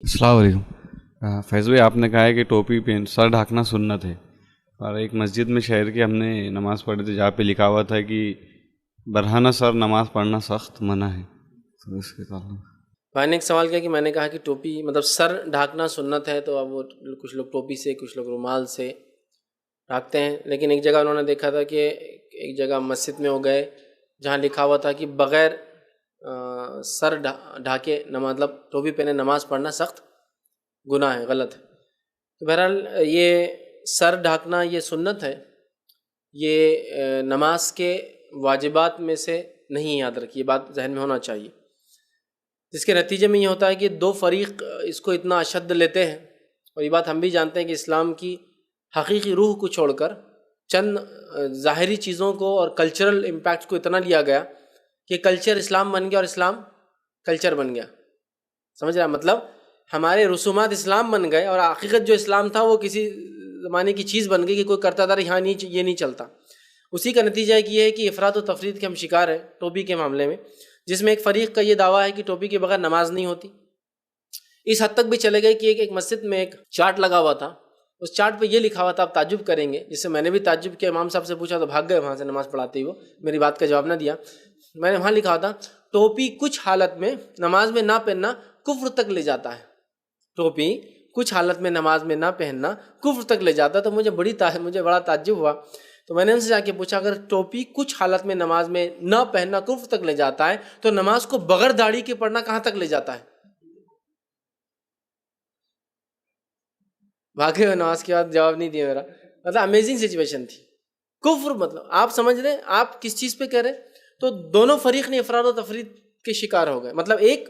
السلام علیکم. فیض بھائی، آپ نے کہا ہے کہ ٹوپی پہن سر ڈھانکنا سنت ہے، اور ایک مسجد میں شہر کے ہم نے نماز پڑھی تھی جہاں پہ لکھا ہوا تھا کہ برہنہ سر نماز پڑھنا سخت منع ہے. تو اس کے تعلق میں نے ایک سوال کیا کہ میں نے کہا کہ ٹوپی مطلب سر ڈھانکنا سنت ہے، تو اب وہ کچھ لوگ ٹوپی سے، کچھ لوگ رومال سے ڈھانکتے ہیں. لیکن ایک جگہ انہوں نے دیکھا تھا کہ ایک جگہ مسجد میں ہو گئے جہاں لکھا ہوا تھا کہ بغیر سر ڈھانکے مطلب ٹوپی پہنے نماز پڑھنا سخت گناہ ہے، غلط ہے. تو بہرحال یہ سر ڈھانکنا یہ سنت ہے، یہ نماز کے واجبات میں سے نہیں، یاد رکھیے، بات ذہن میں ہونا چاہیے. جس کے نتیجے میں یہ ہوتا ہے کہ دو فریق اس کو اتنا اشد لیتے ہیں، اور یہ بات ہم بھی جانتے ہیں کہ اسلام کی حقیقی روح کو چھوڑ کر چند ظاہری چیزوں کو اور کلچرل امپیکٹ کو اتنا لیا گیا کہ کلچر اسلام بن گیا اور اسلام کلچر بن گیا. سمجھ رہا؟ مطلب ہمارے رسومات اسلام بن گئے اور حقیقت جو اسلام تھا وہ کسی زمانے کی چیز بن گئی کہ کوئی کرتا تھا، یہاں نہیں، یہ نہیں چلتا. اسی کا نتیجہ یہ ہے کہ افراط و تفریط کے ہم شکار ہیں ٹوپی کے معاملے میں، جس میں ایک فریق کا یہ دعویٰ ہے کہ ٹوپی کے بغیر نماز نہیں ہوتی. اس حد تک بھی چلے گئے کہ ایک مسجد میں ایک چارٹ لگا ہوا تھا، اس چارٹ پہ یہ لکھا ہوا تھا، آپ تعجب کریں گے، جس سے میں نے بھی تعجب کیا. امام صاحب سے پوچھا تو بھاگ گئے وہاں سے نماز پڑھاتے ہی، وہ میری بات کا جواب نہ دیا. میں نے وہاں لکھا تھا ٹوپی کچھ حالت میں نماز میں نہ پہننا کفر تک لے جاتا ہے. ٹوپی کچھ حالت میں نماز میں نہ پہننا کفر تک لے جاتا ہے. تو مجھے بڑا تعجب ہوا. تو میں نے ان سے جا کے پوچھا اگر ٹوپی کچھ حالت میں نماز میں نہ پہننا کفر تک لے جاتا ہے تو نماز کو بغیر داڑھی کے پڑھنا کہاں تک لے جاتا ہے؟ واقعی نماز کے بعد جواب نہیں دیا میرا. مطلب امیزنگ سچویشن تھی. کفر مطلب آپ سمجھ رہے ہیں آپ کس چیز پہ کہہ رہے ہیں. تو دونوں فریق نے افراد و تفرید کے شکار ہو گئے. مطلب ایک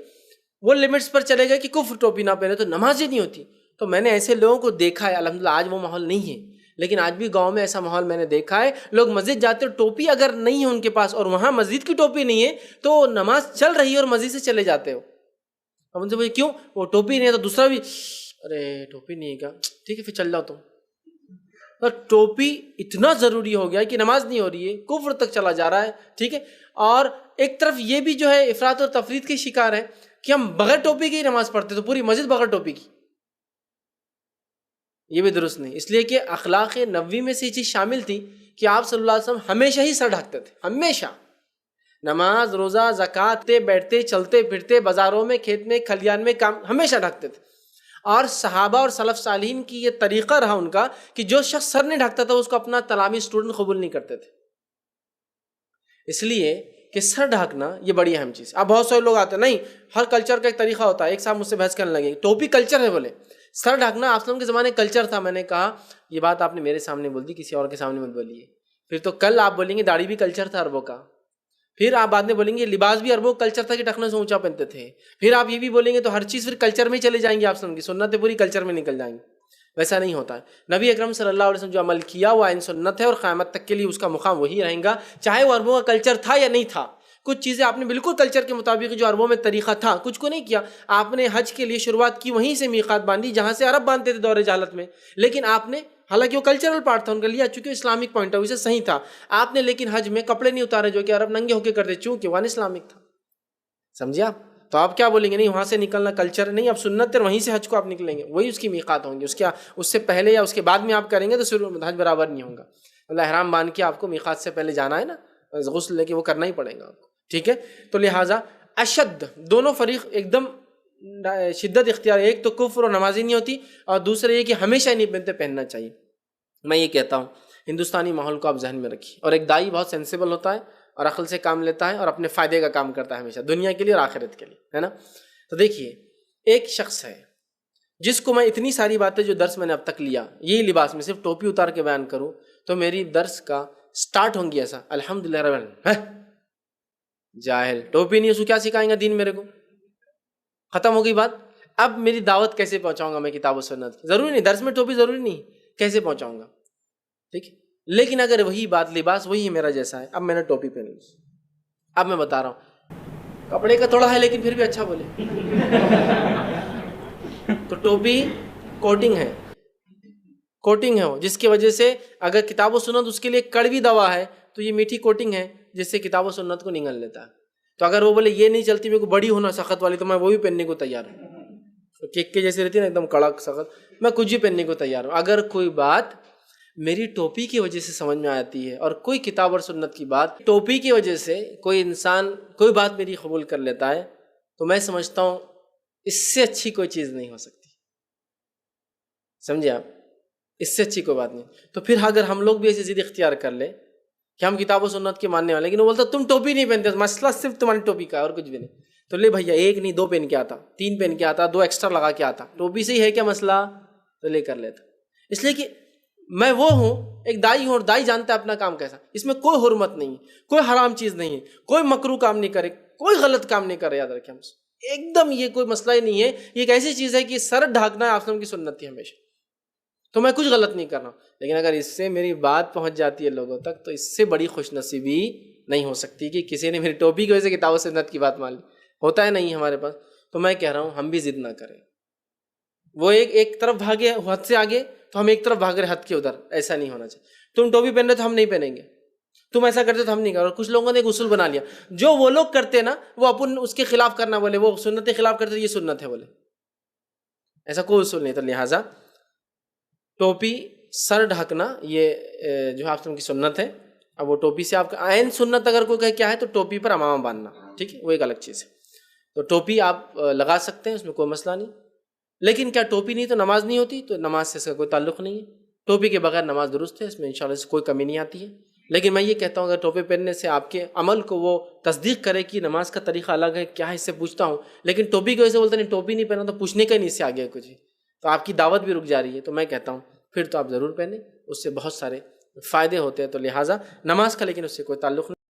وہ لمٹس پر چلے گئے کہ کفر ٹوپی نہ پہنے تو نماز ہی نہیں ہوتی. تو میں نے ایسے لوگوں کو دیکھا ہے، الحمدللہ آج وہ ماحول نہیں ہے، لیکن آج بھی گاؤں میں ایسا ماحول میں نے دیکھا ہے. لوگ مسجد جاتے ہیں، ٹوپی اگر نہیں ہے ان کے پاس اور وہاں مسجد کی ٹوپی نہیں ہے تو نماز چل رہی ہے اور مسجد سے چلے جاتے ہو. اب ان سے پوچھے کیوں؟ وہ ٹوپی نہیں ہے. تو دوسرا بھی ارے ٹوپی نہیں ہے کیا، ٹھیک ہے پھر چل جاؤ تم. تو ٹوپی اتنا ضروری ہو گیا کہ نماز نہیں ہو رہی ہے، کفر تک چلا جا رہا ہے. ٹھیک ہے. اور ایک طرف یہ بھی جو ہے افراط اور تفرید کے شکار ہے کہ ہم بغیر ٹوپی کی ہی نماز پڑھتے تو پوری مسجد بغیر ٹوپی کی. یہ بھی درست نہیں، اس لیے کہ اخلاق نبوی میں سے یہ چیز شامل تھی کہ آپ صلی اللہ علیہ وسلم ہمیشہ ہی سر ڈھانکتے تھے، ہمیشہ. نماز، روزہ، زکوٰۃ، بیٹھتے چلتے پھرتے، بازاروں میں، کھیت میں، کھلیان میں، کام ہمیشہ ڈھانکتے تھے. اور صحابہ اور سلف صالحین کی یہ طریقہ رہا ان کا کہ جو شخص سر نہیں ڈھانکتا تھا اس کو اپنا تلامی اسٹوڈنٹ قبول نہیں کرتے تھے. اس لیے کہ سر ڈھانکنا یہ بڑی اہم چیز. اب بہت سارے لوگ آتے ہیں، نہیں ہر کلچر کا ایک طریقہ ہوتا ہے. ایک صاحب مجھ سے بحث کرنے لگے ٹوپی کلچر ہے، بولے سر ڈھانکنا آپ کے زمانے کلچر تھا. میں نے کہا یہ بات آپ نے میرے سامنے بول دی، کسی اور کے سامنے مت بولیے. پھر تو کل آپ بولیں گے داڑھی بھی کلچر تھا عربوں کا، پھر آپ بعد میں بولیں گے لباس بھی عربوں کا کلچر تھا کہ ٹخنے سے اونچا پہنتے تھے، پھر آپ یہ بھی بولیں گے تو ہر چیز پھر کلچر میں چلے جائیں گے. آپ کی سنتیں پوری کلچر میں نکل جائیں گی. ویسا نہیں ہوتا ہے. نبی اکرم صلی اللہ علیہ وسلم جو عمل کیا وہ عین سنت ہے اور قیامت تک کے لیے اس کا مقام وہی رہے گا، چاہے وہ عربوں کا کلچر تھا یا نہیں تھا. کچھ چیزیں آپ نے بالکل کلچر کے مطابق جو عربوں میں طریقہ تھا کچھ کو نہیں کیا. آپ نے حج کے لیے شروعات کی وہیں سے میقات باندھی جہاں سے عرب باندھتے تھے دور جہالت میں، لیکن آپ نے حالانکہ وہ کلچرل پارٹ تھا ان کا لیا چونکہ اسلامک پوائنٹ آف ویو سے صحیح تھا آپ نے، لیکن حج میں کپڑے نہیں اتارے جو کہ عرب ننگے ہو کے کرتے چونکہ وہ اسلامک تھا. سمجھے آپ؟ تو آپ کیا بولیں گے نہیں وہاں سے نکلنا کلچر نہیں، اب سنت ہے وہیں سے حج کو آپ نکلیں گے، وہی اس کی میقات ہوں گی. اس سے پہلے یا اس کے بعد میں آپ کریں گے تو پھر حج برابر نہیں ہوگا. اللہ احرام باندھ کے آپ کو میقات سے پہلے جانا ہے نا، غسل لے کے وہ کرنا ہی پڑے گا آپ کو. ٹھیک ہے. تو لہٰذا اشد دونوں فریق ایک دم شدت اختیار، ایک تو کفر اور نمازی نہیں ہوتی، اور دوسرے یہ کہ ہمیشہ نہیں پہنتے، پہننا چاہیے. میں یہ کہتا ہوں ہندوستانی ماحول کو آپ ذہن میں رکھیے. اور ایک دائی بہت سینسیبل ہوتا ہے اور عقل سے کام لیتا ہے اور اپنے فائدے کا کام کرتا ہے ہمیشہ، دنیا کے لیے اور آخرت کے لیے، ہے نا. تو دیکھیے ایک شخص ہے جس کو میں اتنی ساری باتیں جو درس میں نے اب تک لیا، یہی لباس میں صرف ٹوپی اتار کے بیان کروں تو میری درس کا سٹارٹ ہوں گی ایسا الحمدللہ رب العالمین. جاہل، ٹوپی نہیں اس کو کیا سکھائیں گا دین میرے کو؟ ختم ہو گئی بات. اب میری دعوت کیسے پہنچاؤں گا میں کتاب و سنت؟ ضروری نہیں درس میں ٹوپی ضروری نہیں، کیسے پہنچاؤں گا؟ ٹھیک ہے. لیکن اگر وہی بات لباس وہی میرا جیسا ہے، اب میں نے ٹوپی پہنی، اب میں بتا رہا ہوں کپڑے کا تھوڑا ہے لیکن پھر بھی اچھا بولے تو ٹوپی کوٹنگ ہے، کوٹنگ ہے وہ، جس کی وجہ سے اگر کتاب و سنت اس کے لیے کڑوی دوا ہے تو یہ میٹھی کوٹنگ ہے جس سے کتاب و سنت کو نگل لیتا ہے. تو اگر وہ بولے یہ نہیں چلتی میرے کو بڑی ہونا سخت والی تو میں وہ بھی پہننے کو تیار ہوں. کیک کے جیسی رہتی ہے نا، ایک دم کڑک سخت، میں کچھ بھی پہننے کو تیار ہوں اگر کوئی بات میری ٹوپی کی وجہ سے سمجھ میں آتی ہے، اور کوئی کتاب اور سنت کی بات ٹوپی کی وجہ سے کوئی انسان کوئی بات میری قبول کر لیتا ہے، تو میں سمجھتا ہوں اس سے اچھی کوئی چیز نہیں ہو سکتی. سمجھے آپ؟ اس سے اچھی کوئی بات نہیں. تو پھر اگر ہم لوگ بھی ایسی ضد اختیار کر لیں کہ ہم کتاب و سنت کے ماننے والے، لیکن وہ بولتا تم ٹوپی نہیں پہنتے، مسئلہ صرف تمہاری ٹوپی کا ہے اور کچھ بھی نہیں، تو لے بھیا ایک نہیں 2 پہن کے آتا، 3 پہن کے آتا، 2 ایکسٹرا لگا کے آتا، ٹوپی سے ہی ہے کیا مسئلہ، تو لے کر لیتا. اس لیے کہ میں وہ ہوں، ایک دائی ہوں، اور دائی جانتا ہے اپنا کام کیسا، اس میں کوئی حرمت نہیں ہے، کوئی حرام چیز نہیں ہے، کوئی مکروہ کام نہیں کرے، کوئی غلط کام نہیں کرے. یاد رکھیں ہم سے ایک دم یہ کوئی مسئلہ ہی نہیں ہے. یہ ایک ایسی چیز ہے کہ سر ڈھانکنا آپ کی سنت تھی ہمیشہ، تو میں کچھ غلط نہیں کر رہا ہوں. لیکن اگر اس سے میری بات پہنچ جاتی ہے لوگوں تک، تو اس سے بڑی خوش نصیبی نہیں ہو سکتی کہ کسی نے میری ٹوپی کی وجہ سے کتاب و سنت کی بات مان لی. ہوتا ہے نہیں ہمارے پاس. تو میں کہہ رہا ہوں ہم بھی ضد نہ کریں. وہ ایک طرف بھاگے حد سے آگے، تو ہم ایک طرف بھاگ رہے حد کے ادھر. ایسا نہیں ہونا چاہیے. تم ٹوپی پہن رہے تو ہم نہیں پہنیں گے، تم ایسا کرتے تو ہم نہیں کریں. اور کچھ لوگوں نے ایک اصول بنا لیا، جو وہ لوگ کرتے نا وہ اپن اس کے خلاف کرنا، بولے وہ سنت کے خلاف کرتے، یہ سنت ہے بولے. ایسا کوئی اصول نہیں. تو لہٰذا ٹوپی سر ڈھکنا یہ جو آپ کی سنت ہے. اب وہ ٹوپی سے آپ کا عین سنت اگر کوئی کہے کیا ہے، تو ٹوپی پر امامہ باندھنا، ٹھیک ہے، وہ ایک الگ چیز ہے. تو ٹوپی آپ لگا سکتے ہیں، اس میں کوئی مسئلہ نہیں. لیکن کیا ٹوپی نہیں تو نماز نہیں ہوتی؟ تو نماز سے اس کا کوئی تعلق نہیں ہے. ٹوپی کے بغیر نماز درست ہے، اس میں انشاءاللہ سے کوئی کمی نہیں آتی ہے. لیکن میں یہ کہتا ہوں اگر ٹوپی پہننے سے آپ کے عمل کو وہ تصدیق کرے کہ نماز کا طریقہ الگ ہے، کیا ہے اس سے پوچھتا ہوں، لیکن ٹوپی کی وجہ سے بولتے نہیں ٹوپی نہیں پہنا، تو پوچھنے کا نہیں اس سے آگے کچھ، تو آپ کی دعوت بھی رک جا رہی ہے. تو میں کہتا ہوں پھر تو آپ ضرور پہنیں، اس سے بہت سارے فائدے ہوتے ہیں. تو لہٰذا نماز کا لیکن اس سے کوئی تعلق نہیں.